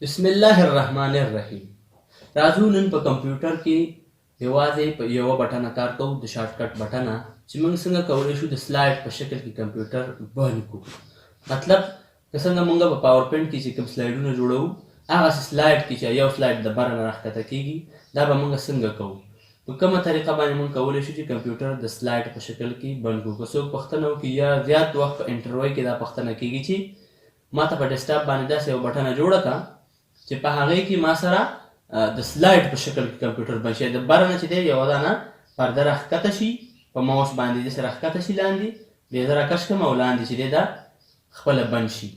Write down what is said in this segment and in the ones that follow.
بسم الله الرحمن الرحیم. راځو نن په کمپیوټر کې یوازې په یوه بټنه کار کوو، د شارټ کټ بټنه، چې موږ څنګه کولی شو د سلایډ په شکل کې کمپیوټر بند کړو. مطلب که څنګه موږ په پاور پوینټ کې چې کوم سلایډونه جوړوو، هغسې سلایډ کې چې یو سلایډ د بره نه راښکته کېږي، دا به موږ څنګه کوو، په کومه طریقه باندې موږ کولی شو چې کمپیوټر د سلایډ په شکل کې بند کړو. که څوک پوښتنه وکړي یا زیات وخت په انټرویو کې دا پوښتنه کېږي چې ما ته په ډیسکټاپ باندې داسې یو بټنه جوړه کړه چې په هغې کې ما سره د سلایډ په شکل کې کمپیوټر بند شي، د بره نه چې دی یوه دانه پرده راښکته شي، په ماوس باندې داسې راښکته شي لاندې، بیا زه راکش کړم او لاندې چې دی دا خپله بند شي.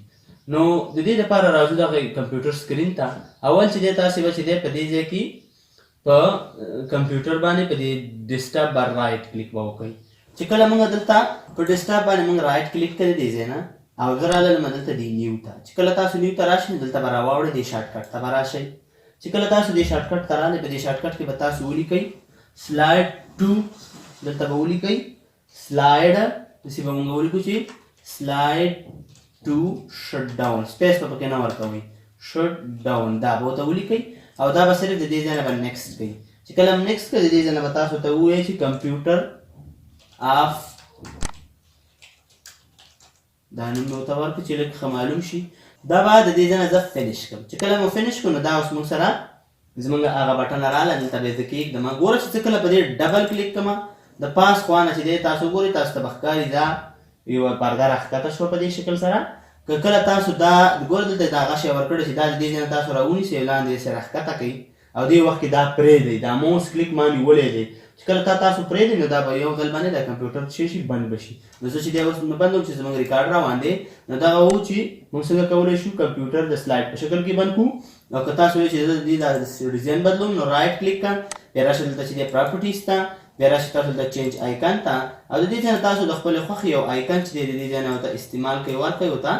نو د دې دپاره راځو دغه کمپیوټر سکرین ته. اول چې دی تاسې به چې دی په دې ځای کې په کمپیوټر باندې په دې ډیسکټاپ باندې رایټ کلیک به وکړئ. چې کله موږ دلته په ډیسکټاپ باندې موږ رایټ کلیک کړی دې ځای نه او زه رالم دلته دې نیو ته. چې کله تاسو نیو ته راشئ نو دلته به راواوړئ، دې شارټ کټ ته به راشئ. چې کله تاسو دې شارټ کټ ته راغلئ، په دې شارټ کټ کې به تاسو ولیکئ سلایډ ټو، دلته به ولیکئ سلایډ، داسې به موږ ولیکو چې سلایډ ټو شټ ډاون، سپیس به پکې نه ورکوئ، شټ ډاون دا به ورته ولیکئ او دا به صرف د دې ځای نه به نیکسټ کوئ. چې کله نیکسټ کړئ د دې ځای نه به تاسو ته ووایي چې کمپیوټر آف، دا نوم به ورته ورکړو چې لږ ښه معلوم شي. دا به د دې ځای نه زه فنش کړم. چې کله مو فنش کړو نو دا اوس موږ سره زموږ هغه بټنه راغله، دلته به یې زه کېږدم. ګوره چې زه کله په دې ډبل کلیک کړم، د پاس خوا نه چې دی تاسو ګورئ، تاسو ته به ښکاري دا یوه پرده راښکته شوه په دې شکل سره. که کله تاسو دا ګوره دلته د هغه شی ورکړی چې دا د دې ځای نه تاسو راونیسئ، لاندې یې راښکته کوئ او دې وخت کې دا پرېږدئ، دا موس کلیک ما نیولی دی. چې کله تاسو پرېږدئ نو دا به یو ځل باندې د کمپیوټر څه شي بند به شي. نو زه چې دی اوس بند وم چې زموږ ریکارډ روان دی، نو دغه و چې موږ څنګه کولی شو کمپیوټر د سلایډ په شکل کې بند کړو. او که تاسو وایئ چې زه د دې دا ډیزاین بدلوم نو رایټ کلیک کړه، بیا راشئ دلته چې دی پراپرټیز ته، بیا راشئ تاسو دلته چینج آیکن ته او د دې ځای نه تاسو د خپلې خوښې یو آیکن چې دی د دې ځای نه ورته استعمال کوئ، ورکړئ ورته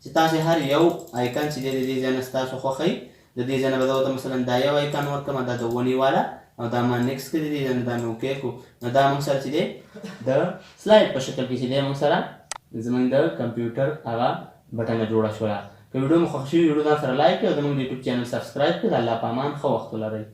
چې تاسې هر یو آیکن چې دی د دې ځای نه ستاسو خوښئ. د دې ځای نه به زه ورته مثلا دا یو آیکن ورکړم، دا د ونې والا، او دا ما نیکسټ کړي دي، دا مې اوکې کړو. نو دا موږ سره چې دی د سلایډ په شکل کې چې دی موږ سره زموږ د کمپیوټر هغه بټنه جوړه شوله. که ویډیو مو خوښ شوي ویډیو ځان سره لایک کړئ او زموږ د یوټیوب چینل سبسکرایب کړئ. د الله په امان، ښه وخت ولرئ.